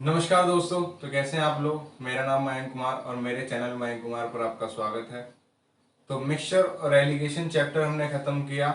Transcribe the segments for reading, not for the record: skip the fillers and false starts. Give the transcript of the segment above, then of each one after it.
नमस्कार दोस्तों। तो कैसे हैं आप लोग। मेरा नाम मयंक कुमार और मेरे चैनल मयंक कुमार पर आपका स्वागत है। तो मिक्सचर और एलिगेशन चैप्टर हमने खत्म किया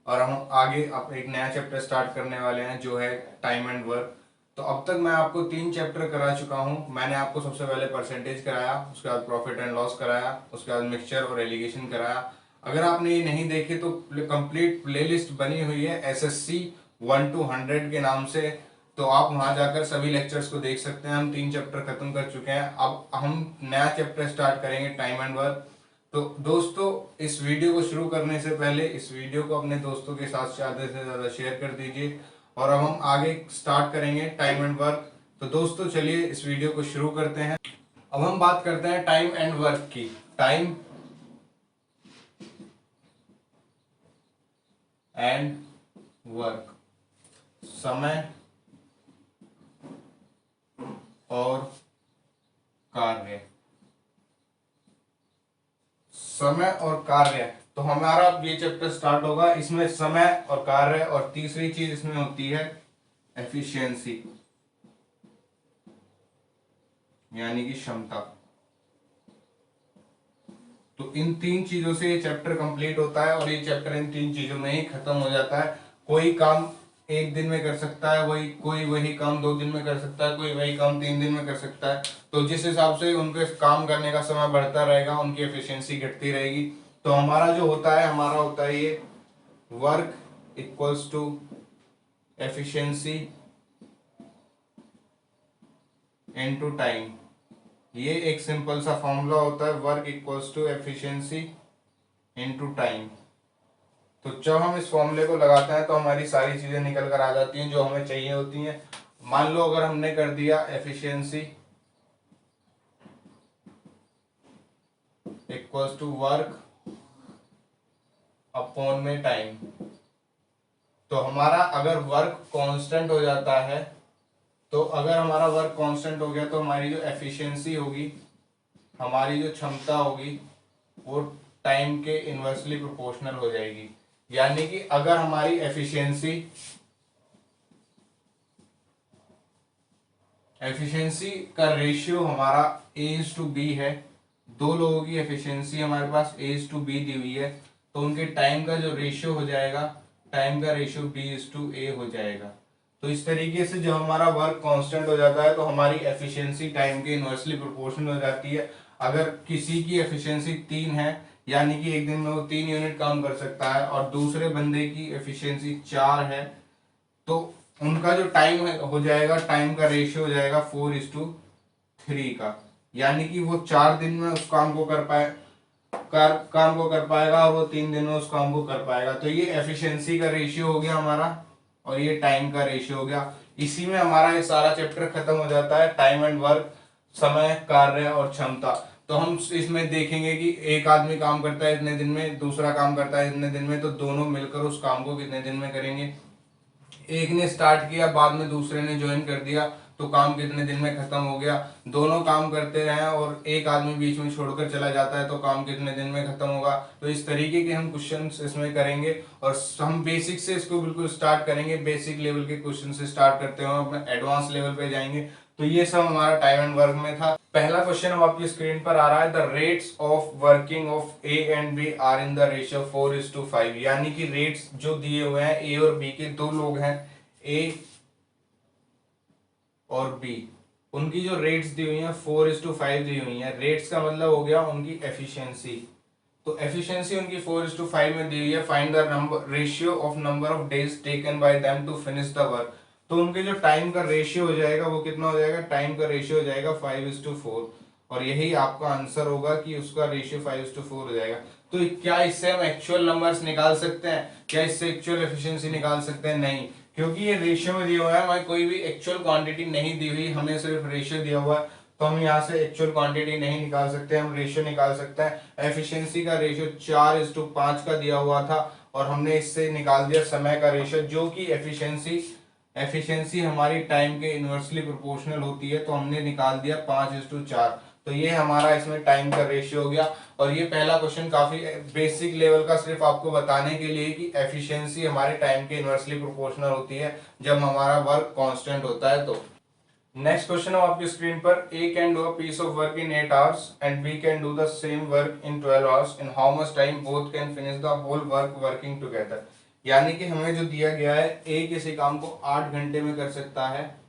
और हम आगे अब एक नया चैप्टर स्टार्ट करने वाले हैं जो है टाइम एंड वर्क। तो अब तक मैं आपको 3 चैप्टर करा चुका हूं। मैंने आपको सबसे पहले परसेंटेज कराया, उसके बाद प्रॉफिट एंड लॉस कराया, उसके बाद मिक्सचर और एलिगेशन कराया। अगर आपने ये नहीं देखे तो कंप्लीट प्लेलिस्ट बनी हुई है SSC 1 to 100 के नाम से। तो आप वहां जाकर सभी लेक्चर्स को देख सकते हैं। हम 3 चैप्टर खत्म कर चुके हैं, अब हम नया चैप्टर स्टार्ट करेंगे टाइम एंड वर्क। तो दोस्तों, इस वीडियो को शुरू करने से पहले इस वीडियो को अपने दोस्तों के साथ ज़्यादा से ज़्यादा शेयर कर दीजिए और अब हम आगे स्टार्ट करेंगे टाइम एंड वर्क। तो दोस्तों चलिए इस वीडियो को शुरू करते हैं। अब हम बात करते हैं टाइम एंड वर्क की। टाइम एंड वर्क, समय और कार्य। समय और कार्य, तो हमारा अब ये चैप्टर स्टार्ट होगा। इसमें समय और कार्य और तीसरी चीज इसमें होती है एफिशिएंसी, यानी कि क्षमता। तो इन 3 चीजों से ये चैप्टर कंप्लीट होता है और ये चैप्टर इन 3 चीजों में ही खत्म हो जाता है। कोई काम एक दिन में कर सकता है, वही काम 2 दिन में कर सकता है, कोई वही काम 3 दिन में कर सकता है। तो जिस हिसाब से उनके काम करने का समय बढ़ता रहेगा उनकी एफिशिएंसी घटती रहेगी। तो हमारा जो होता है, हमारा होता है ये work equals to efficiency into time. ये एक सिंपल सा फॉर्मूला होता है, work equals to efficiency into time. तो जब हम इस फॉर्मूले को लगाते हैं तो हमारी सारी चीजें निकल कर आ जाती हैं जो हमें चाहिए होती हैं। मान लो अगर हमने कर दिया efficiency equals to work upon में टाइम, तो हमारा अगर वर्क कांस्टेंट हो जाता है, तो अगर हमारा वर्क कांस्टेंट हो गया तो हमारी जो एफिशिएंसी होगी, हमारी जो क्षमता होगी, वो टाइम के इनवर्सली प्रोपोर्शनल हो जाएगी। यानी कि अगर हमारी एफिशिएंसी का रेशियो हमारा A/B है, 2 लोगों की एफिशिएंसी हमारे पास A/B दी हुई है, तो उनके टाइम का जो रेशियो हो जाएगा, टाइम का रेशियो B/A हो जाएगा। तो इस तरीके से जब हमारा वर्क कांस्टेंट हो जाता है तो हमारी एफिशिएंसी टाइम के इनवर्सली प्रोपोर्शनल हो जाती है। अगर किसी की एफिशिएंसी 3 है, यानी कि एक दिन में वो 3 यूनिट काम कर सकता है, और दूसरे बंदे की एफिशिएंसी 4 है, तो उनका जो टाइम हो जाएगा, टाइम का रेशियो हो जाएगा 4:3 का। यानी कि वो 4 दिन में उस काम को कर पाए काम को कर पाएगा और वो 3 दिन में उस काम को कर पाएगा। तो ये एफिशिएंसी का रेशियो हो गया हमारा और ये टाइम का रेशियो हो गया। इसी में हमारा ये सारा चैप्टर खत्म हो जाता है, टाइम एंड वर्क, समय, कार्य और क्षमता। तो हम इसमें देखेंगे कि एक आदमी काम करता है इतने दिन में, दूसरा काम करता है इतने दिन में, तो दोनों मिलकर उस काम को कितने दिन में करेंगे। एक ने स्टार्ट किया, बाद में दूसरे ने ज्वाइन कर दिया, तो काम कितने दिन में खत्म हो गया। दोनों काम करते रहे और एक आदमी बीच में छोड़कर चला जाता है तो काम कितने दिन में खत्म होगा। तो इस तरीके के हम क्वेश्चंस इसमें करेंगे और हम बेसिक से इसको बिल्कुल स्टार्ट करेंगे। बेसिक लेवल के क्वेश्चन से स्टार्ट करते हुए अपने एडवांस लेवल पे जाएंगे। तो ये सब हमारा टाइम एंड वर्क में था। पहला क्वेश्चन अब आपकी स्क्रीन पर आ रहा है, the rates of working of A and B are in the ratio 4:5। यानी कि रेट्स जो दिए हुए हैं, ए और बी के 2 लोग हैं, ए और बी, उनकी जो रेट्स दी हुई हैं 4:5 दी हुई हैं। रेट्स का मतलब हो गया उनकी एफिशिएंसी। तो एफिशिएंसी उनकी 4:5 में दी हुई है। Find the number ratio of number of days taken by them to finish the work. तो उनके जो टाइम का रेशियो हो जाएगा वो कितना हो जाएगा, टाइम का रेशियो हो जाएगा 5:4। और यही आपका आंसर होगा कि उसका रेशियो 5:4 हो जाएगा। तो क्या इससे हम एक्चुअल नंबर्स निकाल सकते हैं, क्या इससे एक्चुअल एफिशिएंसी निकाल सकते हैं? नहीं, क्योंकि ये रेशियो में दिया हुआ है, हमें कोई भी एक्चुअल क्वांटिटी नहीं दी हुई, हमें सिर्फ रेशियो दिया हुआ है। तो हम यहाँ से एक्चुअल क्वांटिटी नहीं निकाल सकते, हम रेशियो निकाल सकते हैं। एफिशिएंसी का रेशियो 4:5 का दिया हुआ था और हमने इससे निकाल दिया समय का रेशियो, जो कि एफिशिएंसी हमारी टाइम के इनवर्सली प्रोपोर्शनल होती है, तो हमने निकाल दिया 5:4। तो ये हमारा इसमें टाइम का रेशियो हो गया। और ये पहला क्वेश्चन काफी बेसिक लेवल का, सिर्फ आपको बताने के लिए कि एफिशिएंसी हमारे टाइम के इनवर्सली प्रोपोर्शनल होती है जब हमारा वर्क कांस्टेंट होता है। तो नेक्स्ट क्वेश्चन है आपकी स्क्रीन पर, A can do a piece of work in 8 hours and B can do the same work in 12 hours, in how much time both can finish the whole work working together. यानी कि हमें जो दिया गया है, ए किसी काम को 8 घंटे में कर सकता है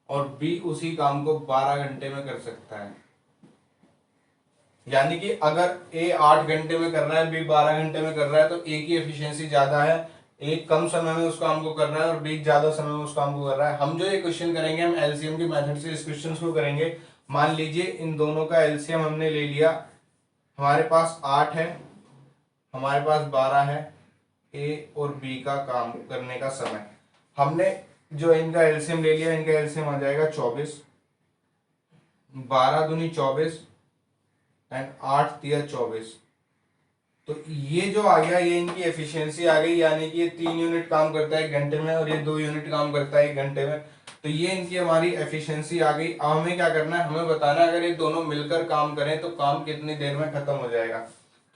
और बी उसी काम को 12 घंटे में कर सकता है। यानी कि अगर ए 8 घंटे में कर रहा है, बी 12 घंटे में कर रहा है, तो ए की एफिशिएंसी ज्यादा है, ए कम समय में उस काम को कर रहा है और बी ज्यादा समय में उस काम को कर रहा है। हम जो ये क्वेश्चन करेंगे, हम एलसीएम के मेथड से इस क्वेश्चन को करेंगे। मान लीजिए इन दोनों का एलसीएम हमने ले लिया, हमारे पास 8 है, हमारे पास 12 है, ए और बी का काम करने का समय। हमने जो इनका एलसीएम ले लिया, इनका एलसीएम आ जाएगा 24, 12 दूनी 24 एंड 8 तिया 24। तो ये जो आ गया, ये इनकी एफिशिएंसी आ गई, यानी कि ये 3 यूनिट काम करता है 1 घंटे में और ये 2 यूनिट काम करता है 1 घंटे में। तो ये इनकी हमारी एफिशिएंसी आ गई। अब हमें क्या करना है, हमें बताना है अगर ये दोनों मिलकर काम करें तो काम कितनी देर में खत्म हो जाएगा।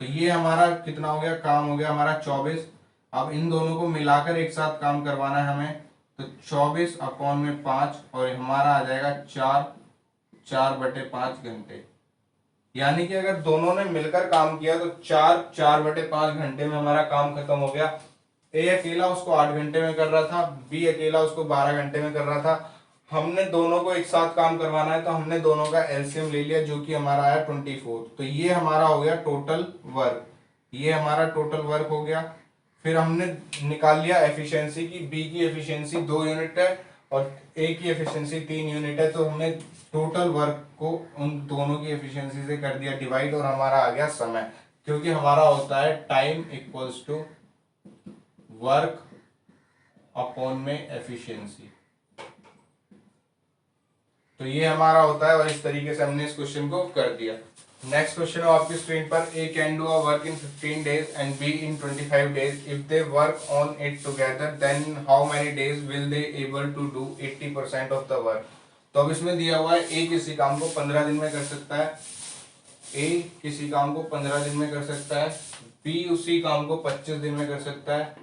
तो ये हमारा कितना हो गया, काम हो गया हमारा 24। अब इन दोनों को मिलाकर एक साथ काम करवाना है हमें, तो 24/5 और हमारा आ जाएगा 4/5 घंटे। यानी कि अगर दोनों ने मिलकर काम किया तो 4/5 घंटे में हमारा काम खत्म हो गया। ए अकेला उसको 8 घंटे में कर रहा था, बी अकेला उसको 12 घंटे में कर रहा था। हमने दोनों को एक साथ काम करवाना है, तो हमने दोनों का एलसीएम ले लिया, जो कि हमारा आया 24। तो ये हमारा हो गया टोटल वर्क, ये हमारा टोटल वर्क हो गया। फिर हमने निकाल लिया एफिशिएंसी की, बी की एफिशिएंसी 2 यूनिट है और ए की एफिशिएंसी 3 यूनिट है। तो हमने टोटल वर्क को उन दोनों की एफिशिएंसी से कर दिया डिवाइड और हमारा आ गया समय, क्योंकि हमारा होता है time equals to work upon में एफिशिएंसी। तो ये हमारा होता है और इस तरीके से हमने इस क्वेश्चन को कर दिया। नेक्स्ट क्वेश्चन है आपकी स्क्रीन पर, A can do a work in 15 days and B in 25 days, if they work on it together then how many days will they able to do 80% of the work. तो अब इसमें दिया हुआ है ए किसी काम को 15 दिन में कर सकता है, ए किसी काम को 15 दिन में कर सकता है, बी उसी काम को 25 दिन में कर सकता है,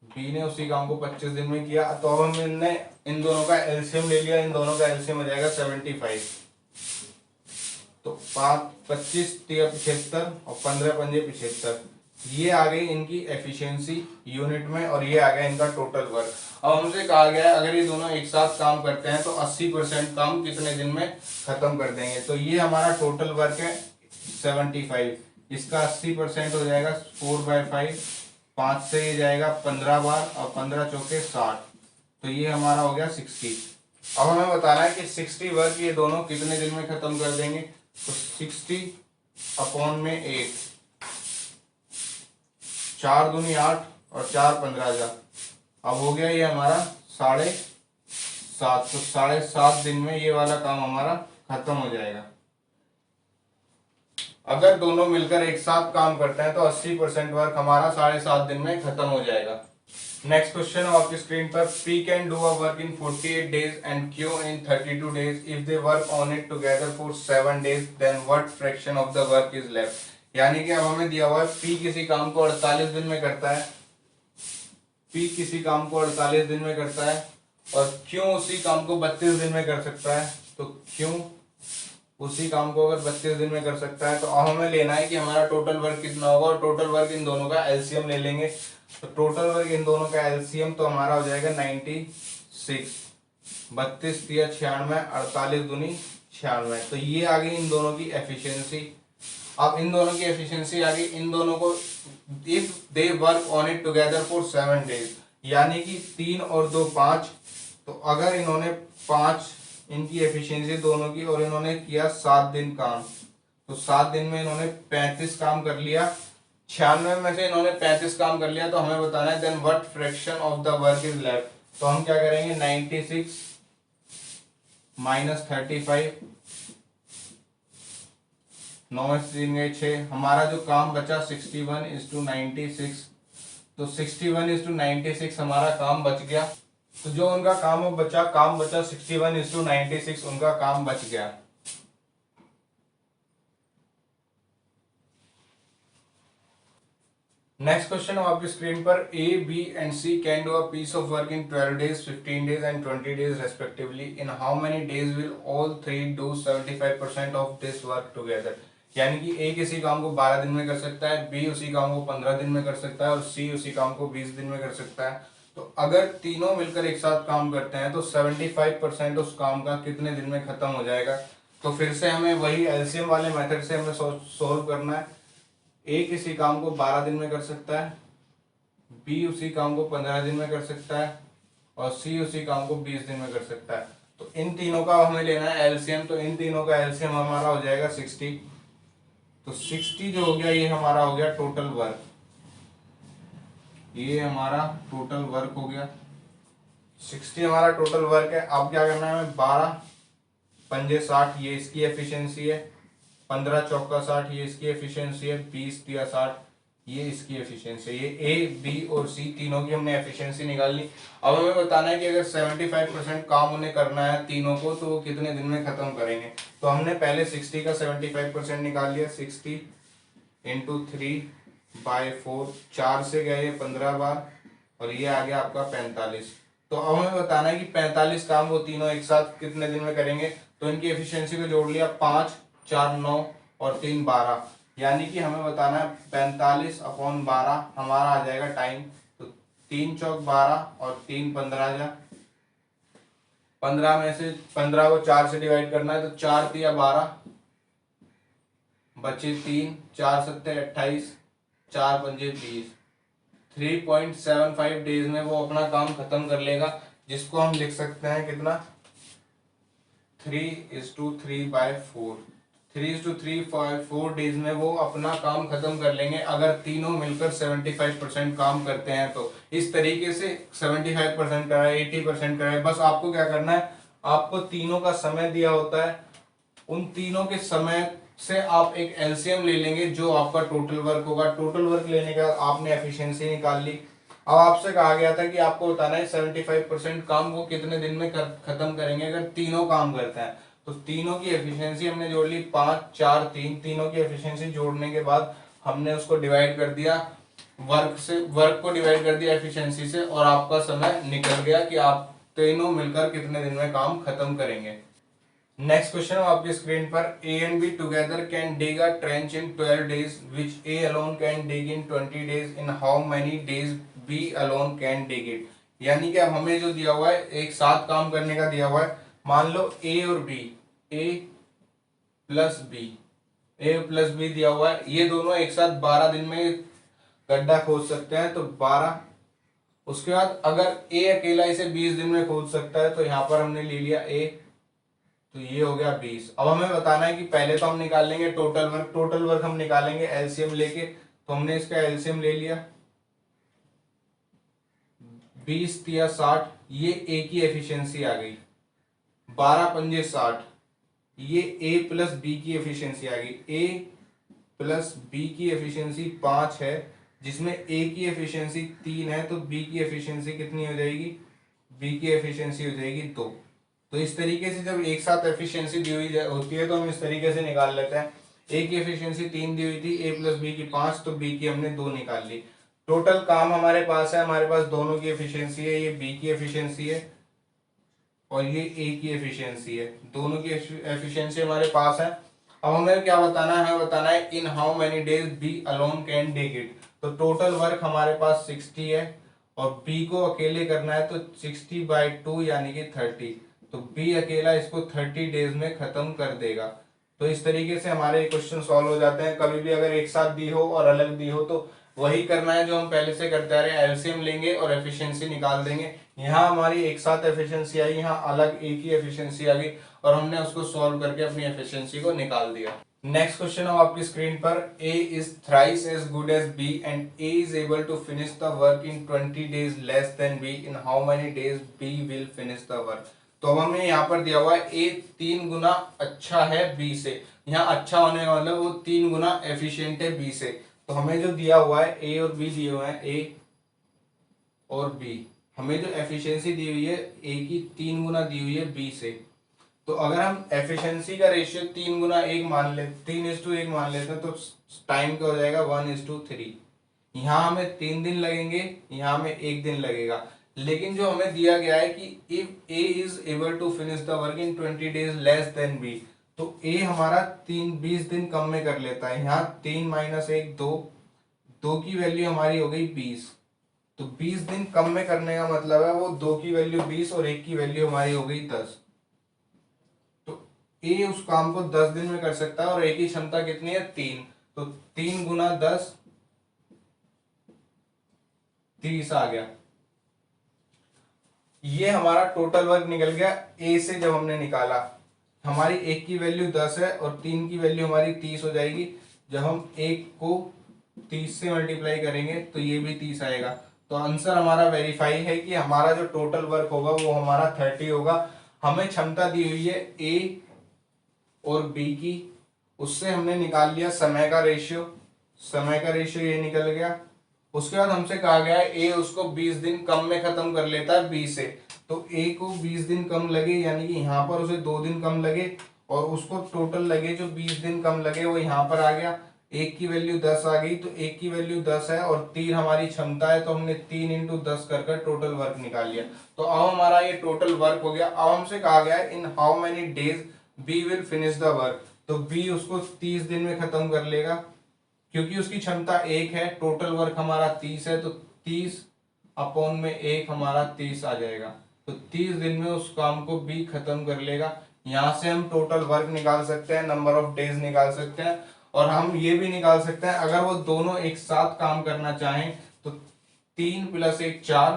बी ने उसी काम को 25 दिन में किया। तो अब हमने इन दोनों का एलसीएम ले लिया, इन दोनों का एलसीएम हो जाएगा 75। तो 5 25 75 और 15 5 75, ये आ गई इनकी एफिशिएंसी यूनिट में और ये आ गया इनका टोटल वर्क। अब हमसे कहा गया है अगर ये दोनों एक साथ काम करते हैं तो 80% काम कितने दिन में खत्म कर देंगे। तो ये हमारा टोटल वर्क है 75, इसका 80% हो जाएगा 4/5, 5 से ये जाएगा 15 बार और 15 चौके 60, तो ये हमारा हो गया 60। अब हमें बताना है कि 60 वर्क ये दोनों कितने दिन में खत्म कर देंगे। तो 60/8, 4 दूनी 8 और 4 15 अब हो गया ये हमारा 7.5। तो 7.5 दिन में ये वाला काम हमारा खत्म हो जाएगा। अगर दोनों मिलकर एक साथ काम करते हैं तो 80% वर्क हमारा 7.5 दिन में खत्म हो जाएगा। नेक्स्ट क्वेश्चन है आपकी स्क्रीन पर, P can do a work in 48 days and Q in 32 days, if they work on it together for 7 days then what fraction of the work is left. यानी कि अब हमें दिया हुआ है P किसी काम को 48 दिन में करता है, P किसी काम को 48 दिन में करता है और Q उसी काम को 32 दिन में कर सकता है। तो Q उसी काम को अगर 32 दिन में कर सकता है, तो अब हमें लेना है कि हमारा टोटल वर्क कितना होगा और टोटल वर्क इन दोनों का एलसीएम ले लेंगे। तो टोटल वर्क इन दोनों का एलसीएम तो हमारा हो जाएगा 96, 32 तिया 96, 48 दूनी 96। तो ये आ गई इन दोनों की एफिशिएंसी। अब इन दोनों की एफिशिएंसी आ गई, इन दोनों को if they work on it together for 7 days, यानी कि 3 और 2 5। तो अगर इन्होंने 5 इनकी एफिशिएंसी दोनों की और इन्होंने किया 7 दिन काम, तो 7 दिन में इन्होंने 35 काम कर लिया, 96 में से इन्होंने 35 काम कर लिया। तो हमें बताना है then what fraction of the work is left. तो हम क्या करेंगे, 96 - 35, 9 3 गए 6, हमारा जो काम बचा 61:96। तो 61:96 हमारा काम बच गया। तो जो उनका काम बचा 61:96, उनका काम बच गया। नेक्स्ट क्वेश्चन है आपकी स्क्रीन पर, A B and C can do a piece of work in 12 days 15 days and 20 days respectively, in how many days will all three do 75% of this work together. यानी कि ए किसी काम को 12 दिन में कर सकता है, बी उसी काम को 15 दिन में कर सकता है और सी उसी काम को 20 दिन में कर सकता है। तो अगर तीनों मिलकर एक साथ काम करते हैं तो 75% उस काम का कितने दिन में खत्म हो जाएगा। तो फिर से हमें वही एलसीएम वाले मेथड से हमें सोल्व करना है। ए किसी काम को 12 दिन में कर सकता है, बी उसी काम को 15 दिन में कर सकता है और सी उसी काम को 20 दिन में कर सकता है। तो इन तीनों का हमें लेना है एलसीएम, तो इन तीनों का एलसीएम हमारा हो जाएगा 60। तो 60 जो हो गया ये हमारा हो गया टोटल वर्क, ये हमारा टोटल वर्क हो गया। 60 हमारा टोटल वर्क है। अब क्या करना है हमें, 12 पंजे 60 ये इसकी एफिशिएंसी है, 15 चौका 60 ये इसकी एफिशिएंसी है, 20 तिया 60 ये इसकी एफिशिएंसी है। ये ए बी और सी तीनों की हमने एफिशिएंसी निकाल ली। अब हमें बताना है कि अगर 75% काम उन्हें करना है तीनों को तो वो कितने दिन में खत्म करेंगे। तो हमने पहले 60 का 75% निकाल लिया, 60 इंटू 3/4, 4 से गए 15 बार और ये आ गया आपका 45। तो अब हमें बताना है कि 45 काम वो तीनों एक साथ कितने दिन में करेंगे। तो इनकी एफिशिएंसी को जोड़ लिया, 5 4 9 और 3 12, यानी कि हमें बताना है 45/12 हमारा आ जाएगा टाइम। तो 3 चौक 12 और 3 15 जा 15 में से 15 को 4 से डिवाइड करना है तो 4 तिया 12 बचे 3, 4 सत्ते 28, 4 पंजे 20। 3.75 डेज में वो अपना काम खत्म कर लेगा, जिसको हम लिख सकते हैं कितना, 3:3/4। 3:3/4 डेज में वो अपना काम खत्म कर लेंगे अगर तीनों मिलकर 75% काम करते हैं। तो इस तरीके से 75% कराए 80% कराए, बस आपको क्या करना है, आपको तीनों का समय दिया होता है, उन तीनों के समय से आप एक एलसीएम ले लेंगे जो आपका टोटल वर्क होगा। टोटल वर्क लेने का आपने एफिशिएंसी निकाल ली। अब आपसे कहा गया था कि आपको बताना है 75% काम वो कितने दिन में खत्म करेंगे अगर तीनों काम करते हैं। तो तीनों की एफिशिएंसी हमने जोड़ ली, 5 4 3, तीनों की एफिशिएंसी जोड़ने के बाद हमने उसको डिवाइड कर दिया वर्क से, वर्क को डिवाइड कर दिया एफिशिएंसी से और आपका समय निकल गया कि आप तीनों मिलकर कितने दिन में काम खत्म करेंगे। नेक्स्ट क्वेश्चन है आपकी स्क्रीन पर, A and B together can dig a trench in 12 days which A alone can dig in 20 days, in how many days B alone can dig it. यानी कि अब हमें जो दिया हुआ है एक साथ काम करने का दिया हुआ है। मान लो ए और बी, ए प्लस बी, ए प्लस बी दिया हुआ है, ये दोनों एक साथ 12 दिन में गड्ढा खोद सकते हैं तो 12। उसके बाद अगर ए अकेला इसे 20 दिन में खोद सकता है तो यहां पर हमने ले लिया ए, तो ये हो गया 20। अब हमें बताना है कि पहले तो हम निकाल लेंगे टोटल वर्क, टोटल वर्क हम निकालेंगे एलसीएम लेके। तो हमने इसका एलसीएम ले लिया, 20 तिया 60 ये ए की एफिशिएंसी आ गई, 12 पंजे 60 ये ए प्लस बी की एफिशिएंसी आ गई। ए प्लस बी की एफिशिएंसी 5 है, जिसमें ए की एफिशिएंसी 3 है, तो बी की एफिशिएंसी कितनी हो जाएगी, बी की एफिशिएंसी हो जाएगी 2। तो इस तरीके से जब एक साथ एफिशिएंसी दी हुई होती है तो हम इस तरीके से निकाल लेते हैं। ए की एफिशिएंसी 3 दी हुई थी, ए प्लस बी की 5, तो बी की हमने 2 निकाल ली। टोटल काम हमारे पास है, हमारे पास दोनों की एफिशिएंसी है, ये बी की एफिशिएंसी है और ये ए की एफिशिएंसी है, दोनों की एफिशिएंसी हमारे पास है। अब हमें क्या बताना है, हमें बताना है in how many days B alone can dig it. तो टोटल वर्क हमारे पास 60 है और बी को अकेले करना है तो 60/2 यानी कि 30। तो बी अकेला इसको 30 डेज में खत्म कर देगा। तो इस तरीके से हमारे क्वेश्चन सॉल्व हो जाते हैं। कभी भी अगर एक साथ दी हो और अलग दी हो तो वही करना है जो हम पहले से करते आ रहे हैं, एलसीएम लेंगे और एफिशिएंसी निकाल देंगे। यहाँ हमारी एक साथ एफिशिएंसी आई, यहाँ अलग एक ही एफिशिएंसी आ गई और हमने उसको सॉल्व करके अपनी एफिशिएंसी को निकाल दिया। नेक्स्ट क्वेश्चन है आपकी स्क्रीन पर, A is thrice as good as B and A is able to finish the work in 20 days less than B, in how many days B will finish the work। तो अब हमें यहाँ पर दिया हुआ है A 3 गुना अच्छा है B से, यहाँ अच्छा होने का मतलब वो 3 गुना एफिशिएंट है B से। तो हमें जो दिया हुआ है A और B दिए हुए हैं, A और B, हमें जो एफिशिएंसी दी हुई है A की 3 गुना दी हुई है B से। तो अगर हम एफिशिएंसी का रेशियो 3 गुना 1 मान ले 3:1 मान लेते हैं तो टाइम क्या हो जाएगा 1:3। यहाँ हमें 3 दिन लगेंगे, यहाँ हमें 1 दिन लगेगा। लेकिन जो हमें दिया गया है कि if A is able to finish the work in 20 days less than B, तो ए हमारा 20 दिन कम में कर लेता है। यहाँ 3 - 1 2, 2 की वैल्यू हमारी हो गई 20, तो 20 दिन कम में करने का मतलब है वो 2 की वैल्यू 20 और 1 की वैल्यू हमारी हो गई 10। तो ए उस काम को 10 दिन में कर सकता है और ए की क्षमता कितनी है 3, तो 3 × 10 30 आ गया। ये हमारा टोटल वर्क निकल गया ए से। जब हमने निकाला हमारी 1 की वैल्यू 10 है और 3 की वैल्यू हमारी 30 हो जाएगी। जब हम 1 को 30 से मल्टीप्लाई करेंगे तो ये भी 30 आएगा। तो आंसर हमारा वेरीफाई है कि हमारा जो टोटल वर्क होगा वो हमारा 30 होगा। हमें क्षमता दी हुई है ए और बी की, उससे हमने निकाल लिया समय का रेशियो। समय का रेशियो ये निकल गया। उसके बाद हमसे कहा गया है ए उसको 20 दिन कम में खत्म कर लेता है बी से, तो ए को 20 दिन कम लगे, यानी कि यहाँ पर उसे 2 दिन कम लगे और उसको टोटल लगे जो 20 दिन कम लगे वो यहाँ पर आ गया। 1 की वैल्यू 10 आ गई, तो 1 की वैल्यू 10 है और 3 हमारी क्षमता है, तो हमने 3 × 10 कर टोटल वर्क निकाल लिया। तो अब हमारा ये टोटल वर्क हो गया। अब हमसे कहा गया है in how many days B will finish the work, तो बी उसको 30 दिन में खत्म कर लेगा क्योंकि उसकी क्षमता 1 है। टोटल वर्क हमारा 30 है, तो 30/1 हमारा 30 आ जाएगा। तो 30 दिन में उस काम को बी खत्म कर लेगा। यहाँ से हम टोटल वर्क निकाल सकते हैं, नंबर ऑफ डेज निकाल सकते हैं, और हम ये भी निकाल सकते हैं अगर वो दोनों एक साथ काम करना चाहें तो 3 + 1 4,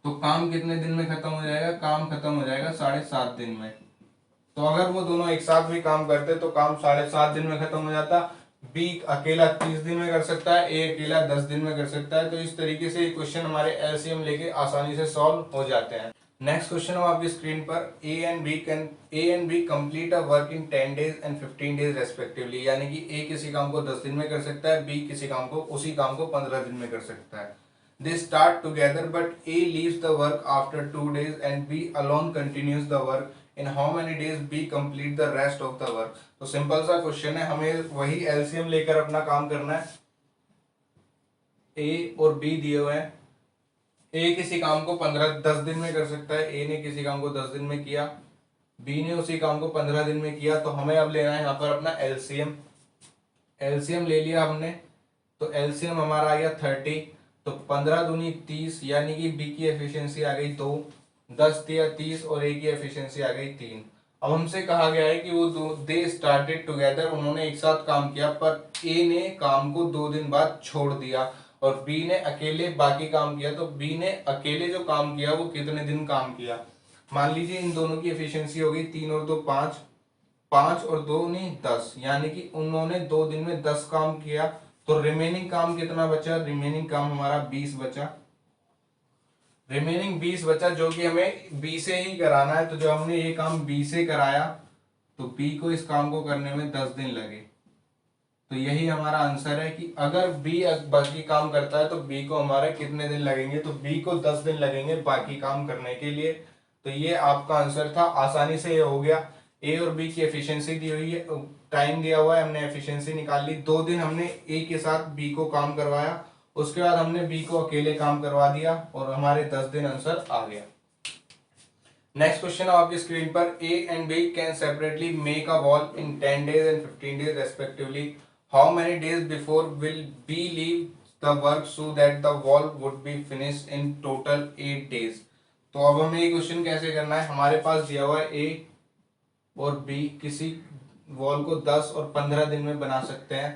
तो काम कितने दिन में खत्म हो जाएगा? काम खत्म हो जाएगा 7.5 दिन में। तो अगर वो दोनों एक साथ भी काम करते तो काम 7.5 दिन में खत्म हो जाता। बी अकेला 30 दिन में कर सकता है, ए अकेला 10 दिन में कर सकता है। तो इस तरीके से ये क्वेश्चन हमारे एलसीएम लेके आसानी से सॉल्व हो जाते हैं। नेक्स्ट क्वेश्चन हो आपकी स्क्रीन पर, A and B complete a work in 10 days and 15 days respectively, यानी कि ए किसी काम को 10 दिन में कर सकता है, बी किसी काम को उसी काम को 15 दिन में कर सकता है। They start together but A leaves the work after 2 days and B alone continues the work. In how many days B complete the rest of the work? तो सिंपल सा क्वेश्चन है, हमें वही एलसीएम लेकर अपना काम करना है। ए और बी दिए हुए हैं। ए किसी काम को 10 दिन में कर सकता है, ए ने किसी काम को 10 दिन में किया, बी ने उसी काम को 15 दिन में किया। तो हमें अब लेना है यहाँ पर अपना एलसीएम। एलसीएम ले लिया हमने, तो एलसीएम हमारा आ गया 30, तो 15 दूनी 30, यानी कि बी की एफिशिएंसी आ गई 2, 10 दिया 30 और ए की एफिशिएंसी आ गई 3। अब हमसे कहा गया है कि वो दे स्टार्टेड टुगेदर, उन्होंने एक साथ काम किया, पर ए ने काम को 2 दिन बाद छोड़ दिया और बी ने अकेले बाकी काम किया। तो बी ने अकेले जो काम किया वो कितने दिन काम किया? मान लीजिए इन दोनों की एफिशिएंसी हो गई 3 और 2 5, 5 और 2 नहीं 10, यानी कि उन्होंने 2 दिन में 10 काम किया। तो रिमेनिंग काम कितना बचा? रिमेनिंग काम हमारा 20 बचा। रिमेनिंग 20 बचा जो कि हमें बी से ही कराना है। तो जब हमने ये काम बी से कराया तो बी को इस काम को करने में 10 दिन लगे। तो यही हमारा आंसर है कि अगर बी बाकी काम करता है तो बी को हमारे कितने दिन लगेंगे? तो बी को 10 दिन लगेंगे बाकी काम करने के लिए। तो ये आपका आंसर था, आसानी से ये हो गया। ए और बी की एफिशिएंसी दी हुई है, टाइम दिया हुआ है, हमने एफिशिएंसी निकाल ली। 2 दिन हमने ए के साथ बी को काम करवाया, उसके बाद हमने बी को अकेले काम करवा दिया और हमारे 10 दिन आंसर आ गया। नेक्स्ट क्वेश्चन आपकी स्क्रीन पर, A and B can separately make a wall in 10 days and 15 days respectively. How many days before will B leave the work so that the wall would be finished in total 8 days। तो अब हमें ये question कैसे करना है? हमारे पास दिया हुआ है ए और बी किसी वॉल को 10 और 15 दिन में बना सकते हैं।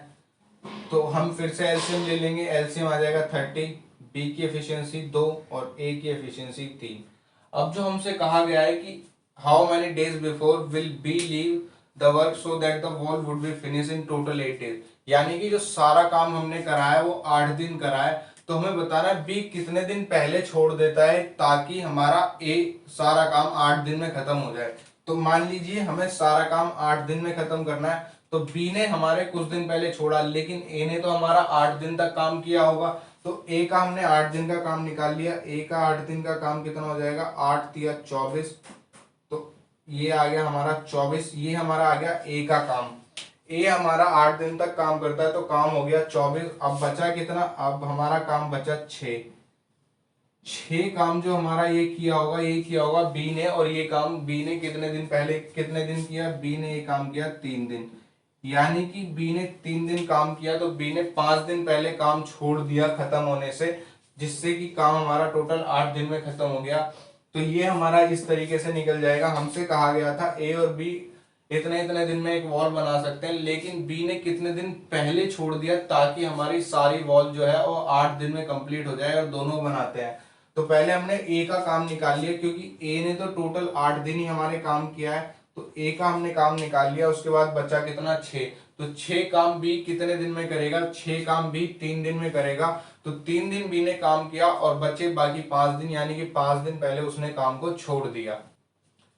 तो हम फिर से एलसीएम ले लेंगे, एलसीएम आ जाएगा 30, बी की एफिशिएंसी 2 और ए की एफिशिएंसी 3। अब जो हमसे कहा गया है कि how many days before will B leave the work so that the wall would B finish in total 8 days, यानी कि जो सारा काम हमने कराया वो 8 दिन कराया। तो हमें बताना है बी कितने दिन पहले छोड़ देता है ताकि हमारा ए सारा काम 8 दिन में खत्म हो जाए। तो मान लीजिए हमें सारा काम 8 दिन में खत्म करना है, तो बी ने हमारे कुछ दिन पहले छोड़ा, लेकिन ए ने तो हमारा 8 दिन तक काम किया होगा। तो ए का हमने 8 दिन का काम निकाल लिया। ए का 8 दिन का काम कितना हो जाएगा? 8 × 24, तो ये आ गया हमारा 24। ये हमारा आ गया ए का काम। ए हमारा 8 दिन तक काम करता है, तो काम हो गया 24। अब बचा कितना, अब हमारा काम बचा 6। 6 काम जो हमारा ये किया होगा बी ने, और ये काम बी ने कितने दिन पहले कितने दिन किया, बी ने ये काम किया 3 दिन। यानी कि बी ने 3 दिन काम किया, तो बी ने 5 दिन पहले काम छोड़ दिया खत्म होने से, जिससे कि काम हमारा टोटल 8 दिन में खत्म हो गया। तो ये हमारा इस तरीके से निकल जाएगा। हमसे कहा गया था ए और बी इतने इतने दिन में एक वॉल बना सकते हैं, लेकिन बी ने कितने दिन पहले छोड़ दिया, ताकि हमारी सारी वॉल जो है वो 8 दिन में कंप्लीट हो जाए, और दोनों बनाते हैं। तो पहले हमने ए का काम निकाल लिया, क्योंकि ए ने तो टोटल 8 दिन ही हमारे काम किया है, तो ए का हमने काम निकाल लिया। उसके बाद बचा कितना, 6। तो 6 काम बी कितने दिन में करेगा, 6 काम बी 3 दिन में करेगा। तो 3 दिन बी ने काम किया और बचे बाकी 5 दिन, यानी कि 5 दिन पहले उसने काम को छोड़ दिया।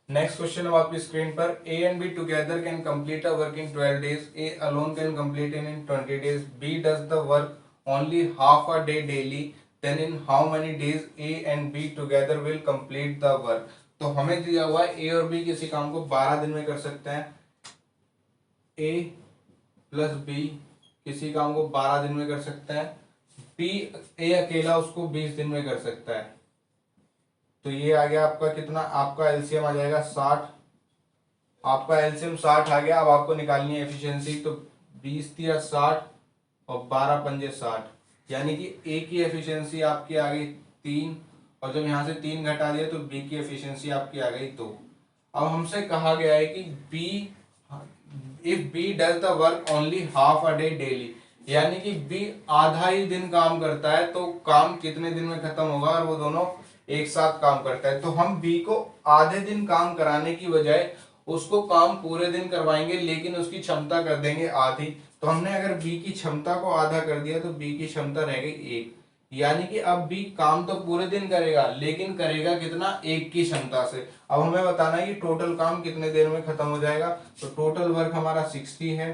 नेक्स्ट क्वेश्चन अब आपकी स्क्रीन पर, A and B together can complete a work in 12 days, A alone can complete in 20 days, B does the work only half a day daily, then in how many days A and B together will complete the work. तो हमें दिया हुआ है ए और B किसी काम को 12 दिन में कर सकते हैं, ए प्लस बी किसी काम को 12 दिन में कर सकते हैं, बी ए अकेला उसको 20 दिन में कर सकता है। तो ये आ गया आपका कितना, आपका एलसीएम आ जाएगा 60। आपका एलसीएम 60 आ गया। अब आपको निकालनी है एफिशिएंसी, तो 20 दिया 60 और 12 पंजे 60, यानी कि ए की एफिशिएंसी आपकी आ गई 3, और जब यहाँ से 3 घटा दिया तो बी की एफिशिएंसी आपकी आ गई 2। अब हमसे कहा गया है कि B, if B does the work only half a day daily, यानी कि बी आधा ही दिन काम करता है, तो काम कितने दिन में खत्म होगा, और वो दोनों एक साथ काम करता है। तो हम बी को आधे दिन काम कराने की बजाय उसको काम पूरे दिन करवाएंगे, लेकिन उसकी क्षमता कर देंगे आधी। तो हमने अगर बी की क्षमता को आधा कर दिया, तो बी की क्षमता रह गई 1, यानी कि अब बी काम तो पूरे दिन करेगा, लेकिन करेगा कितना, 1 की क्षमता से। अब हमें बताना है कि टोटल काम कितने देर में खत्म हो जाएगा। तो टोटल वर्क हमारा 60 है,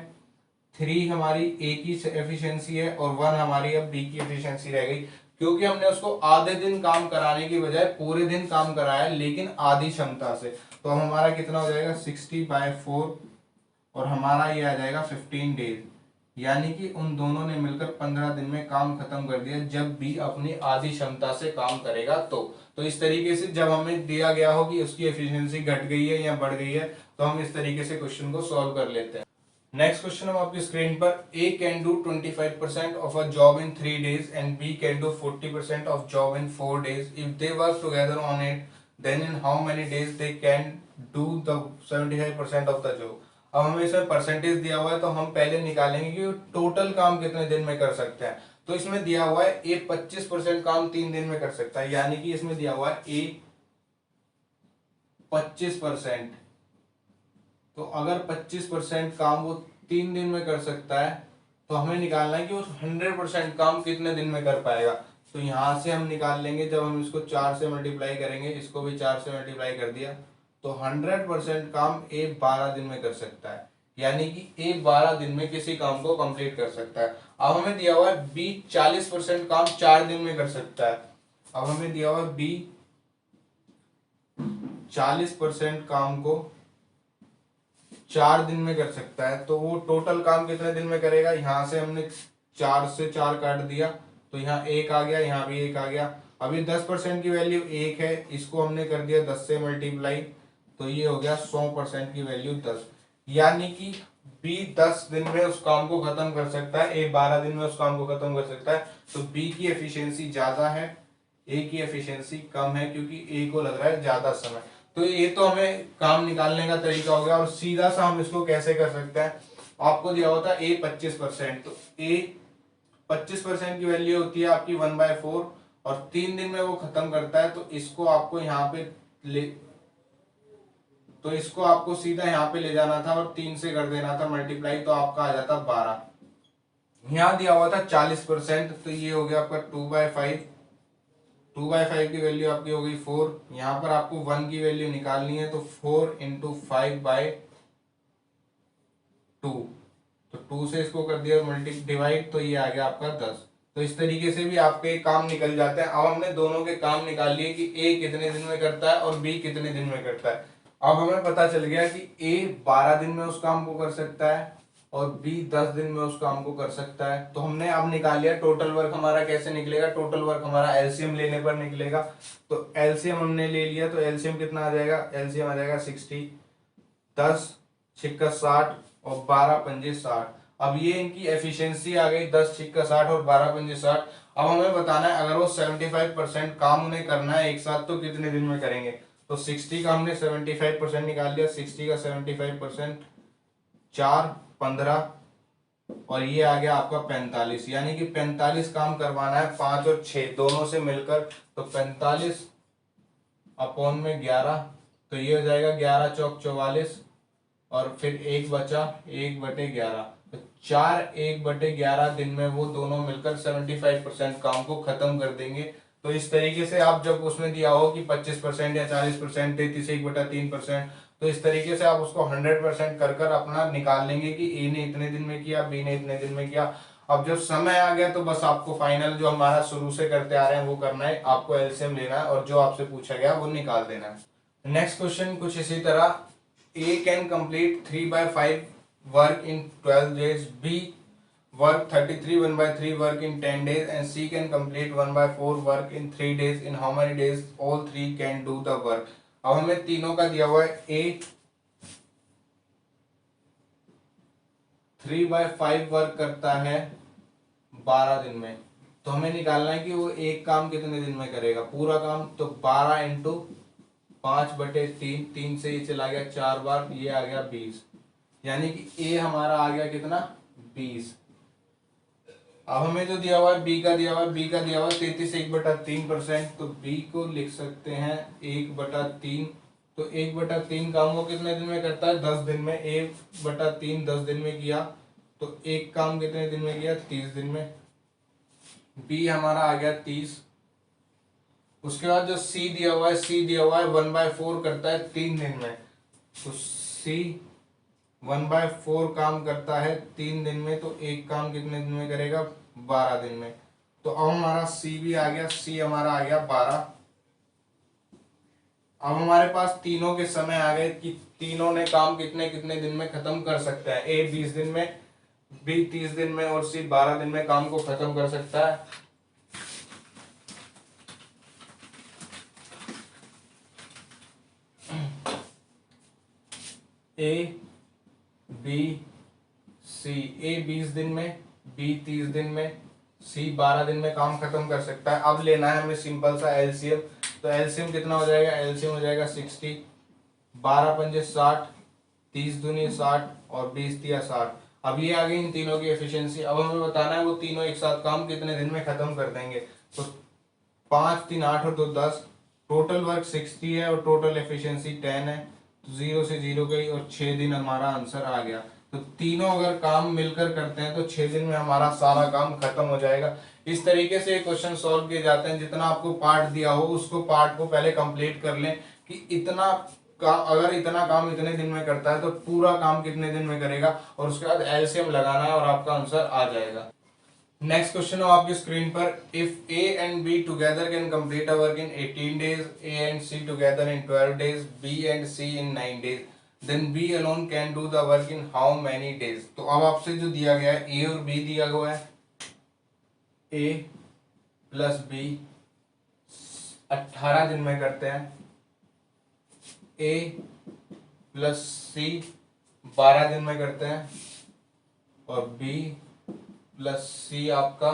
3 हमारी ए की एफिशिएंसी है, और 1 हमारी अब बी की एफिशिएंसी रह गई, क्योंकि हमने उसको आधे दिन काम कराने की बजाय पूरे दिन काम कराया, लेकिन आधी क्षमता से। तो अब हमारा कितना हो जाएगा, 60/4, और हमारा ये आ जाएगा 15 डेज, यानी कि उन दोनों ने मिलकर 15 दिन में काम खत्म कर दिया, जब बी अपनी आधी क्षमता से काम करेगा। तो इस तरीके से जब हमें दिया गया हो कि उसकी एफिशिएंसी घट गई है या बढ़ गई है, तो हम इस तरीके से क्वेश्चन को सॉल्व कर लेते हैं। नेक्स्ट क्वेश्चन हम आपकी स्क्रीन पर, A can do 25% of a job in 3 days and B can do 40% of job in 4 days, if they work together on it, then in how many days they can do the 75% of the job. अब हमें इसमें percentage दिया हुआ है, तो हम पहले निकालेंगे कि टोटल काम कितने दिन में कर सकते हैं। तो इसमें दिया हुआ है ए 25% काम 3 दिन में कर सकता है, यानी कि इसमें दिया हुआ है ए 25%। तो अगर 25% काम वो 3 दिन में कर सकता है, तो हमें निकालना है कि वो 100% काम कितने दिन में कर पाएगा। तो यहां से हम निकाल लेंगे, जब हम इसको 4 से मल्टीप्लाई करेंगे, इसको भी 4 से मल्टीप्लाई कर दिया, तो 100% काम ए 12 दिन में कर सकता है, यानी कि ए 12 दिन में किसी काम को कंप्लीट कर सकता है। अब हमें दिया हुआ है बी 40% काम 4 दिन में कर सकता है। अब हमें दिया हुआ है बी 40% काम को 4 दिन में कर सकता है, तो वो टोटल काम कितने दिन में करेगा। यहां से हमने 4 से 4 काट दिया, तो यहाँ 1 आ गया, यहाँ भी 1 आ गया। अभी 10% की वैल्यू 1 है, इसको हमने कर दिया 10 से मल्टीप्लाई, तो ये हो गया 100% की वैल्यू 10, यानी कि बी 10 दिन में उस काम को खत्म कर सकता है, ए 12 दिन में उस काम को खत्म कर सकता है। तो बी की एफिशिएंसी ज्यादा है, ए की एफिशिएंसी कम है, क्योंकि ए को लग रहा है ज्यादा समय। तो ये तो हमें काम निकालने का तरीका हो गया, और सीधा सा हम इसको कैसे कर सकते हैं। आपको दिया होता है ए 25%, तो ए 25% की वैल्यू होती है आपकी 1/4, और 3 दिन में वो खत्म करता है। तो इसको आपको यहाँ पे ले, तो इसको आपको सीधा यहाँ पे ले जाना था और 3 से कर देना था मल्टीप्लाई, तो आपका आ जाता 12। यहाँ दिया हुआ था 40%, तो ये हो गया आपका 2/5। 2/5 की वैल्यू आपकी हो गई 4। यहाँ पर आपको 1 की वैल्यू निकालनी है, तो 4 × 5/2, तो 2 से इसको कर दिया मल्टी डिवाइड, तो ये आ गया आपका 10। तो इस तरीके से भी आपके काम निकल जाते हैं। अब हमने दोनों के काम निकाल लिए कि ए कितने दिन में करता है और बी कितने दिन में करता है। अब हमें पता चल गया कि ए 12 दिन में उस काम को कर सकता है, और बी 10 दिन में उस काम को कर सकता है। तो हमने अब निकाल लिया टोटल वर्क हमारा कैसे निकलेगा, टोटल वर्क हमारा एलसीएम लेने पर निकलेगा। तो एलसीएम हमने ले लिया, तो एलसीएम कितना आ जाएगा, एलसीएम आ जाएगा 60, 10 छिक्का 60 और 12 पंजे 60। अब ये इनकी एफिशिएंसी आ गई 10 छिक्का 60 और 12 पंजे 60। अब हमें बताना है अगर वो 75% काम उन्हें करना है एक साथ तो कितने दिन में करेंगे। तो 60 का हमने 75% निकाल लिया, 60 का 75%, 4 15 और ये आ गया आपका 45, यानी कि 45 काम करवाना है 5 और 6 दोनों से मिलकर। तो 45 अपॉन में 11, तो ये हो जाएगा 11 चौक 44 और फिर एक बचा 1/11। तो 4 1/11 दिन में वो दोनों मिलकर 75% काम को खत्म कर देंगे। तो इस तरीके से आप जब उसमें दिया हो कि 25% या 40%, 33/3%, तो इस तरीके से आप उसको 100% कर कर अपना निकाल लेंगे कि ए ने इतने दिन में किया, बी ने इतने दिन में किया। अब जब समय आ गया तो बस आपको फाइनल जो हमारा शुरू से करते आ रहे हैं वो करना है, आपको एलसीएम लेना है और जो आपसे पूछा गया वो निकाल देना है। नेक्स्ट क्वेश्चन कुछ इसी तरह, A can complete 3/5 work in 12 days, B work 33 1/3 work in 10 days, and C can complete 1/4 work in 3 days. In how many days all three can do the work? अब हमें तीनों का दिया हुआ है, A 3/5 वर्क करता है 12 दिन में, तो हमें निकालना है कि वो एक काम कितने दिन में करेगा पूरा काम। तो 12 इंटू 5/3, 3 से ये चला गया 4 बार, ये आ गया 20, यानी कि ए हमारा आ गया कितना 20। अब हमें जो दिया हुआ है बी का दिया हुआ है, बी का दिया हुआ है 33 1/3%, तो बी को लिख सकते हैं 1/3। तो 1/3 काम वो कितने दिन में करता है 10 दिन में, 1/3 10 दिन में किया, तो एक काम कितने दिन में किया 30 दिन में। बी हमारा आ गया 30। उसके बाद जो सी दिया हुआ है, सी दिया हुआ है 1/4 करता है 3 दिन में, तो सी 1/4 काम करता है 3 दिन में, तो एक काम कितने दिन में करेगा 12 दिन में। तो अब हमारा सी भी आ गया, सी हमारा आ गया 12। अब हमारे पास तीनों के समय आ गए कि तीनों ने काम कितने कितने दिन में खत्म कर सकता है। ए 20 दिन में, बी 30 दिन में और सी 12 दिन में काम को खत्म कर सकता है। ए बी सी, ए 20 दिन में, बी 30 दिन में, सी 12 दिन में काम खत्म कर सकता है। अब लेना है हमें सिंपल सा एलसीएम। तो एलसीएम कितना हो जाएगा, एलसीएम हो जाएगा 60, 12 पंजे 60, 30 दूनी 60 और 20 तिया 60। अब ये आ गई इन तीनों की एफिशिएंसी। अब हमें बताना है वो तीनों एक साथ काम कितने दिन में खत्म कर देंगे। तो 5 3 8 और 2 10, टोटल वर्क 60 है और टोटल एफिशिएंसी 10 है, तो 0 से 0 गई और 6 दिन हमारा आंसर आ गया। तो तीनों अगर काम मिलकर करते हैं तो 6 दिन में हमारा सारा काम खत्म हो जाएगा। इस तरीके से क्वेश्चन सॉल्व किए जाते हैं। जितना आपको पार्ट दिया हो उसको पार्ट को पहले कंप्लीट कर लें कि इतना काम, अगर इतना काम इतने दिन में करता है तो पूरा काम कितने दिन में करेगा, और उसके बाद एलसीएम लगाना है और आपका आंसर आ जाएगा। नेक्स्ट क्वेश्चन हो आपकी स्क्रीन पर, if A and B together can complete a work in 18 days, A and C together in 12 days, B and C in 9 days, then B alone can do the work in how many days. तो अब आपसे जो दिया गया है ए और B दिया हुआ है, ए प्लस बी 18 दिन में करते हैं, ए प्लस सी 12 दिन में करते हैं और बी प्लस सी आपका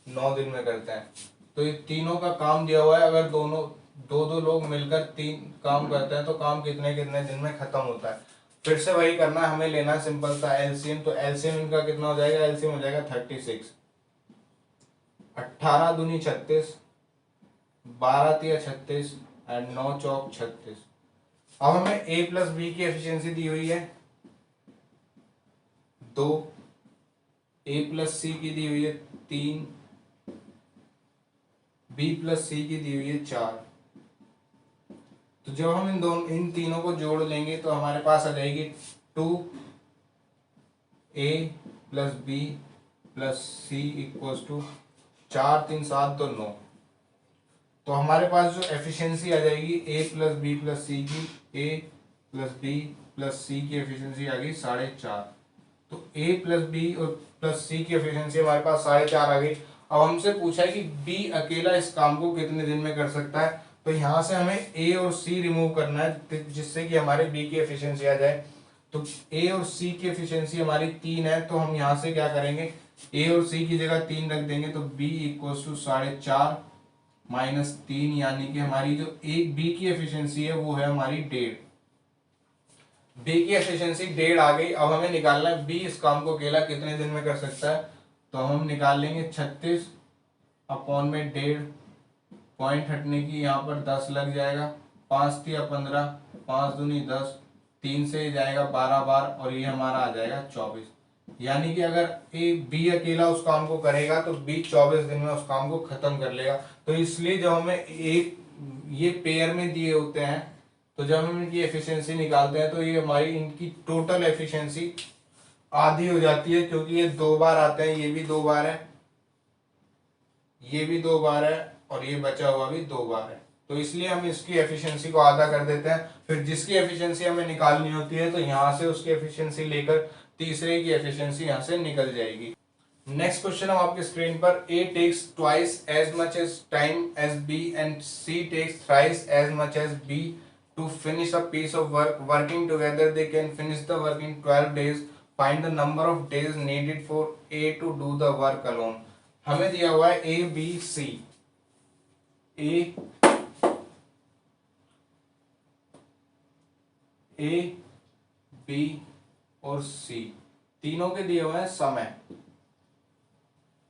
9 दिन में करते हैं। तो ये तीनों का काम दिया हुआ है, अगर दोनों दो लोग मिलकर 3 काम करते हैं तो काम कितने कितने दिन में खत्म होता है। फिर से वही करना है, हमें लेना है सिंपल सा एलसीएम। तो एलसीएम इनका कितना हो जाएगा, एलसीएम हो जाएगा 36, 18 दूनी 36, 12 तिया 36 एंड 9 चौक 36। अब हमें ए प्लस बी की एफिशिएंसी दी हुई है 2, ए प्लस सी की दी हुई है 3, बी प्लस सी की दी हुई है 4। तो जब हम इन तीनों को जोड़ लेंगे तो हमारे पास आ जाएगी 2 A plus B plus C equals to 4 3 7 तो 9। तो हमारे पास जो एफिशिएंसी आ जाएगी ए प्लस बी प्लस सी की, ए प्लस बी प्लस सी की एफिशिएंसी आ गई 4.5। तो ए प्लस बी और प्लस सी की एफिशिएंसी हमारे पास 4.5 आ गई। अब हमसे पूछा है कि बी अकेला इस काम को कितने दिन में कर सकता है, तो यहाँ से हमें ए और सी रिमूव करना है जिससे कि हमारे बी की एफिशिएंसी आ जाए। तो ए और सी की एफिशिएंसी हमारी 3 है, तो हम यहाँ से क्या करेंगे, ए और सी की जगह 3 रख देंगे, तो बी इक्वल टू 4.5 माइनस 3, यानी कि हमारी जो एक बी की एफिशिएंसी है वो है हमारी 1.5। बी की एफिशिएंसी 1.5 आ गई। अब हमें निकालना है बी इस काम को अकेला कितने दिन में कर सकता है, तो हम निकाल लेंगे 36 अपॉन में 1.5, पॉइंट हटने की यहाँ पर 10 लग जाएगा, 5 या 15, 5 दूनी 10, 3 से जाएगा 12 बार और ये हमारा आ जाएगा 24। यानी कि अगर ए बी अकेला उस काम को करेगा तो बी 24 दिन में उस काम को खत्म कर लेगा। तो इसलिए जब हमें एक ये पेयर में दिए होते हैं तो जब हम इनकी एफिशिएंसी निकालते हैं तो ये हमारी इनकी टोटल एफिशिएंसी आधी हो जाती है, क्योंकि ये 2 बार आते हैं, ये भी 2 बार है, ये भी 2 बार है और ये बचा हुआ भी 2 बार है। तो इसलिए हम इसकी एफिशिएंसी को आधा कर देते हैं, फिर जिसकी एफिशिएंसी हमें निकालनी होती है तो यहाँ से उसकी एफिशिएंसी लेकर तीसरे की एफिशिएंसी यहाँ से निकल जाएगी। नेक्स्ट क्वेश्चन हम आपके स्क्रीन पर, A takes twice as much as time as B and C takes thrice as much as B to finish a piece of work, working together they can finish the work in 12 days, find the number of days needed for A to do the work alone. हमें दिया हुआ है A B C, A B और सी तीनों के दिए हुए हैं समय।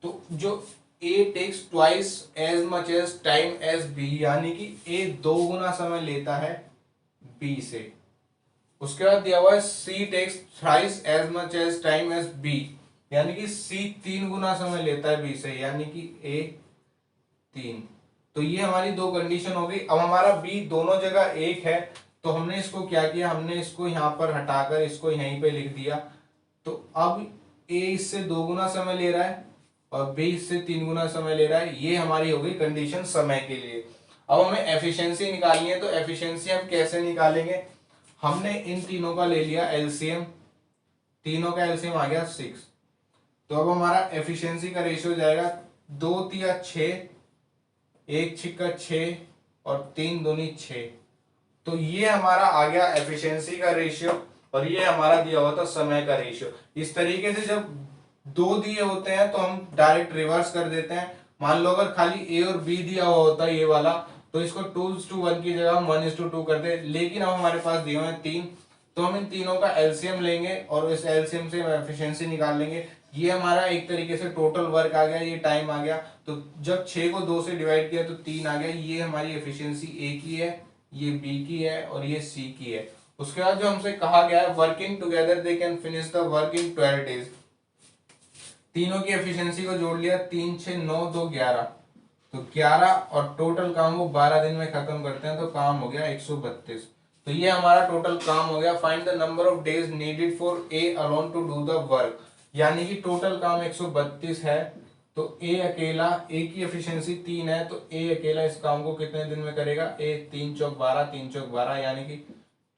तो जो A takes twice as much as time as B, यानी कि ए 2 गुना समय लेता है बी से। उसके बाद दिया हुआ है C takes thrice as much as time as B, यानी कि सी 3 गुना समय लेता है बी से, यानी कि ए 3। तो ये हमारी 2 कंडीशन हो गई। अब हमारा बी दोनों जगह 1 है, तो हमने इसको क्या किया, हमने इसको यहाँ पर हटाकर इसको यहीं पे लिख दिया। तो अब ए इससे 2 गुना समय ले रहा है और बी इससे 3 गुना समय ले रहा है। ये हमारी हो गई कंडीशन समय के लिए। अब हमें एफिशिएंसी निकालनी है, तो एफिशिएंसी हम कैसे निकालेंगे, हमने इन तीनों का ले लिया एलसीएम, तीनों का एलसीएम आ गया 6। तो अब हमारा एफिशिएंसी का रेशियो जाएगा 2 तिया 6, 1 छिक्का 6 और 3 दूनी 6। तो ये हमारा आ गया एफिशिएंसी का रेशियो और ये हमारा दिया हुआ था समय का रेशियो। इस तरीके से जब 2 दिए होते हैं तो हम डायरेक्ट रिवर्स कर देते हैं। मान लो अगर खाली ए और बी दिया हुआ होता है ये वाला, तो इसको 2:1 की जगह हम 1:2 कर दे, लेकिन अब हमारे पास दिए हुए हैं 3, तो हम इन तीनों का एलसीएम लेंगे और इस एलसीएम से एफिशिएंसी निकाल लेंगे। ये हमारा एक तरीके से टोटल वर्क आ गया, ये टाइम आ गया। तो जब 6 को 2 से डिवाइड किया तो 3 आ गया। ये हमारी एफिशिएंसी ए की है, ये बी की है और ये सी की है। उसके बाद जो हमसे कहा गया है working together they can finish the work in 12 days, तीनों की एफिशिएंसी को जोड़ लिया, 3 6 9 2 11, तो 11 और टोटल काम वो 12 दिन में खत्म करते हैं, तो काम हो गया 132। तो ये हमारा टोटल काम हो गया। Find the number of days needed for A alone to do the work, यानी कि टोटल काम 132 है। तो ए अकेला, ए की एफिशिएंसी 3 है, तो ए अकेला इस काम को कितने दिन में करेगा, ए 3 चौक 12, 3 चौक 12, यानी कि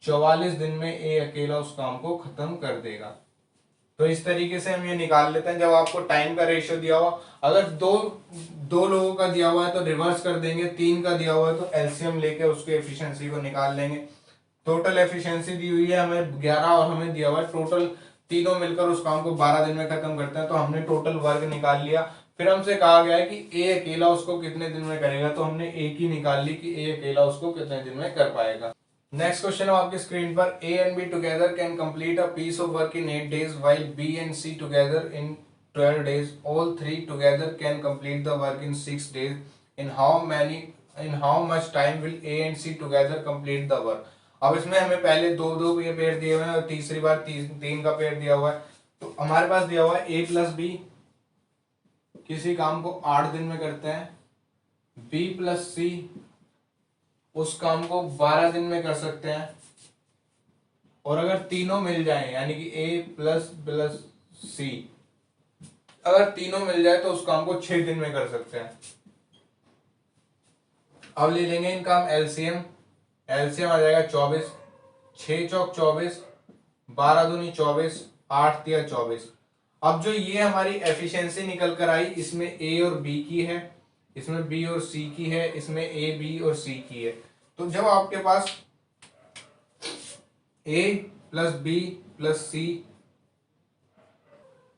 44 दिन में ए अकेला उस काम को खत्म कर देगा। तो इस तरीके से हम ये निकाल लेते हैं। जब आपको टाइम का रेशियो दिया हुआ, अगर दो लोगों का दिया हुआ है तो रिवर्स कर देंगे, 3 का दिया हुआ है तो एलसीएम लेके उसके एफिशिएंसी को निकाल लेंगे। टोटल एफिशिएंसी दी हुई है हमें 11 और हमें दिया हुआ है टोटल, तीनों मिलकर उस काम को 12 दिन में खत्म करते हैं, तो हमने टोटल वर्क निकाल लिया। फिर हमसे कहा गया है कि ए अकेला उसको कितने दिन में करेगा, तो हमने ए की निकाल ली कि ए अकेला उसको कितने दिन में कर पाएगा। नेक्स्ट क्वेश्चन है आपके स्क्रीन पर, A and B together can complete a piece of work in 8 days while B and C together in 12 days, all three together can complete the work in 6 days, in how much time will A and C together complete the work. अब इसमें हमें पहले दो ये pair दिए हुए हैं और तीसरी बार तीन का पेयर दिया हुआ है। तो हमारे पास दिया हुआ है ए प्लस बी किसी काम को 8 दिन में करते हैं, बी प्लस सी उस काम को 12 दिन में कर सकते हैं, और अगर तीनों मिल जाएं यानी कि ए प्लस प्लस सी अगर तीनों मिल जाए तो उस काम को 6 दिन में कर सकते हैं। अब ले लेंगे इनका हम एलसीएम, एलसीएम आ जाएगा 24, 6 चौक 24, 12 दूनी 24, 8 या 24। अब जो ये हमारी एफिशिएंसी निकल कर आई, इसमें ए और बी की है, इसमें बी और सी की है, इसमें ए बी और सी की है। तो जब आपके पास ए प्लस बी प्लस सी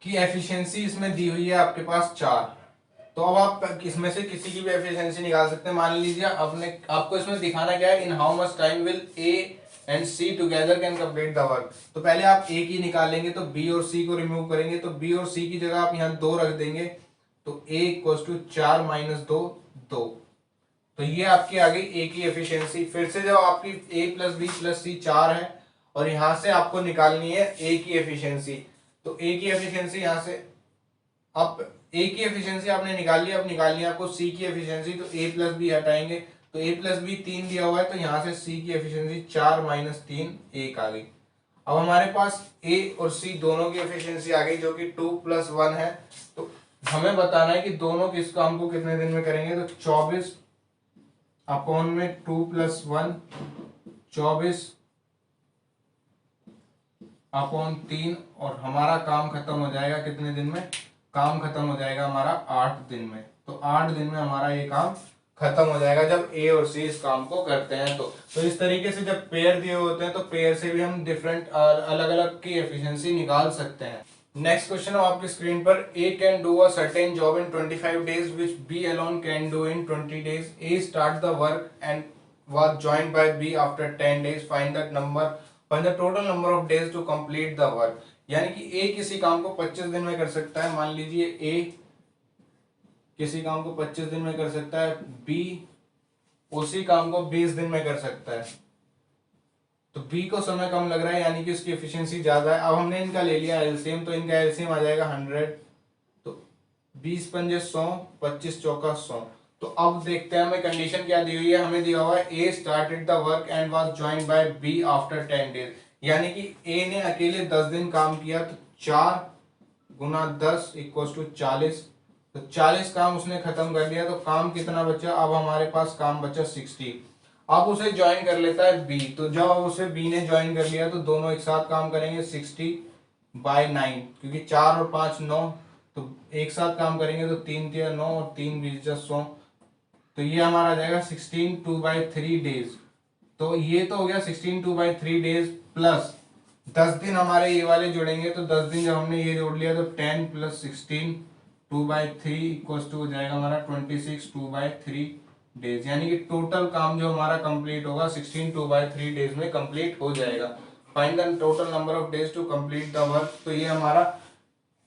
की एफिशिएंसी इसमें दी हुई है आपके पास 4, तो अब आप इसमें से किसी की भी एफिशिएंसी निकाल सकते हैं। मान लीजिए आपको इसमें दिखाना क्या है, in how much time will A and C together can complete the work. तो पहले आप ए की निकालेंगे तो बी और सी को रिमूव करेंगे, तो बी और सी की जगह आप यहाँ 2 रख देंगे, तो ए इक्वल्स टू 4 माइनस 2 2। तो ये आपकी आ गई ए की एफिशिएंसी। फिर से जब आपकी ए प्लस बी प्लस सी 4 है और यहां से आपको निकालनी है ए की एफिशिएंसी, तो ए की एफिशिएंसी यहां से अब ए की एफिशिएंसी आपने निकाल लिया, अब निकालनी है आपको सी की एफिशिएंसी। तो ए प्लस बी हटाएंगे तो ए प्लस बी 3 दिया हुआ है, तो यहां से सी की एफिशिएंसी 4 माइनस 3 1 आ गई। अब हमारे पास ए और सी दोनों की एफिशिएंसी आ गई जो कि 2 प्लस 1 है। तो हमें बताना है कि दोनों किस काम को कितने दिन में करेंगे, तो 24 अपॉन में 2 प्लस 1, 24 अपॉन 3, और हमारा काम खत्म हो जाएगा कितने दिन में, काम खत्म हो जाएगा हमारा 8 दिन में। तो 8 दिन में हमारा ये काम खत्म हो जाएगा जब ए और सी इस काम को करते हैं। तो इस तरीके से जब पेयर दिए होते हैं तो पेयर से भी हम डिफरेंट अलग अलग की एफिशिएंसी निकाल सकते हैं। नेक्स्ट क्वेश्चन है आपकी स्क्रीन पर, A can do a certain job in 25 days which B alone can do in 20 days। A start the work and was joined by B after 10 days। Find the total number of days to complete the work। यानी कि A किसी काम को 25 दिन में कर सकता है, मान लीजिए A किसी काम को 25 दिन में कर सकता है, B उसी काम को 20 दिन में कर सकता है। तो B को समय कम लग रहा है यानी कि उसकी एफिशिएंसी ज्यादा है। अब हमने इनका ले लिया एलसीएम, तो इनका एलसीएम आ जाएगा 100। तो 20 पंजे 100, 25 चौका 100। तो अब देखते हैं हमें कंडीशन क्या दी हुई है। हमें दिया हुआ है A started the work and was joined by B after 10 days। यानी कि ए ने अकेले 10 दिन काम किया, तो 4 गुना 10 इक्वल्स टू 40। तो 40 काम उसने खत्म कर लिया, तो काम कितना बचा, अब हमारे पास काम बचा 60। अब उसे ज्वाइन कर लेता है बी, तो जब उसे बी ने ज्वाइन कर लिया तो दोनों एक साथ काम करेंगे 60/9, क्योंकि 4 और 5 9, तो एक साथ काम करेंगे तो 3 3 9 और 3 20 100। तो ये हमारा आ जाएगा 16 2/3 days। तो ये तो हो गया 16 2/3 days प्लस 10 दिन हमारे ये वाले जुड़ेंगे, तो 10 दिन जब हमने ये जोड़ लिया तो 10 प्लस 16 2/3 इक्वल्स टू हो जाएगा हमारा 26 2/3 days। यानी कि टोटल काम जो हमारा कंप्लीट होगा 16 2/3 days में कंप्लीट हो जाएगा। Find the total number of days to complete the work. तो ये हमारा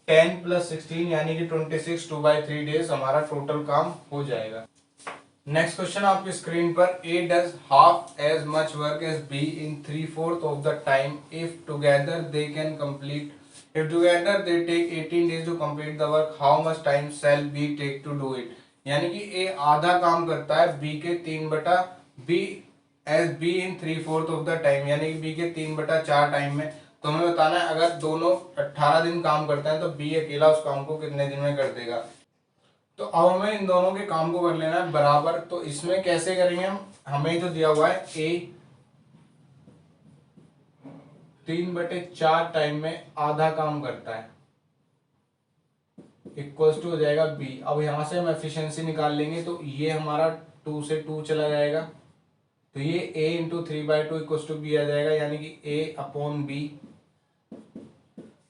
10 प्लस 16 यानी कि 26 2/3 days हमारा टोटल काम हो जाएगा। नेक्स्ट क्वेश्चन आपकी स्क्रीन पर, A does half as much work as B in 3/4 of the time if together they can complete, if together they take 18 days to complete the work, how much time shall B take to do it. यानी कि ए आधा काम करता है B के 3/4 of the time, यानी कि B के 3/4 टाइम में। तो हमें बताना है अगर दोनों 18 दिन काम करते हैं तो बी अकेला उस काम को कितने दिन में कर देगा। तो अब हमें इन दोनों के काम को कर लेना है बराबर। तो इसमें कैसे करेंगे हम, हमें जो दिया हुआ है ए 3/4 टाइम में आधा काम करता है इक्वल्स टू हो जाएगा बी। अब यहां से हम एफिशिएंसी निकाल लेंगे, तो ये हमारा 2 से 2 चला जाएगा, तो ये a into 3/2 equals to B आ जाएगा, यानी कि a अपॉन बी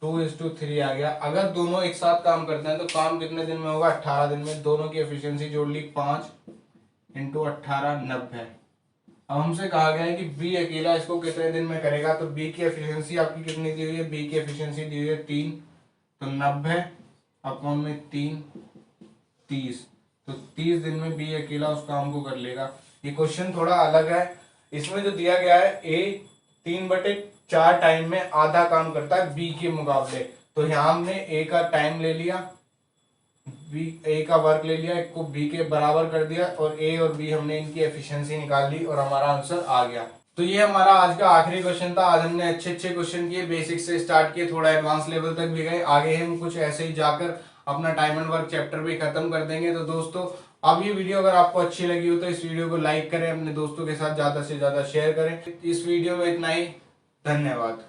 2:3 आ गया। अगर दोनों एक साथ काम करते हैं तो काम कितने दिन में होगा, 18 दिन में। दोनों की एफिशिएंसी जोड़ ली, 5 इंटू 18 90। अब हमसे कहा गया है कि बी अकेला इसको कितने दिन में करेगा, तो बी की एफिशिएंसी आपकी कितनी दी हुई है, बी की एफिशिएंसी दी हुई है 3, तो 90 अपॉन में 3 30। तो 30 दिन में बी अकेला उस काम को कर लेगा। ये क्वेश्चन थोड़ा अलग है, इसमें जो दिया गया है ए 3/4 टाइम में आधा काम करता है बी के मुकाबले। तो यहाँ हमने ए का टाइम ले लिया, बी ए का वर्क ले लिया, एक को बी के बराबर कर दिया, और ए और बी हमने इनकी एफिशिएंसी निकाल ली और हमारा आंसर आ गया। तो ये हमारा आज का आखिरी क्वेश्चन था। आज हमने अच्छे अच्छे क्वेश्चन किए, बेसिक से स्टार्ट किए, थोड़ा एडवांस लेवल तक भी गए। आगे हम कुछ ऐसे ही जाकर अपना टाइम एंड वर्क चैप्टर भी खत्म कर देंगे। तो दोस्तों अब ये वीडियो अगर आपको अच्छी लगी हो तो इस वीडियो को लाइक करें, अपने दोस्तों के साथ ज्यादा से ज्यादा शेयर करें। इस वीडियो में इतना ही, धन्यवाद।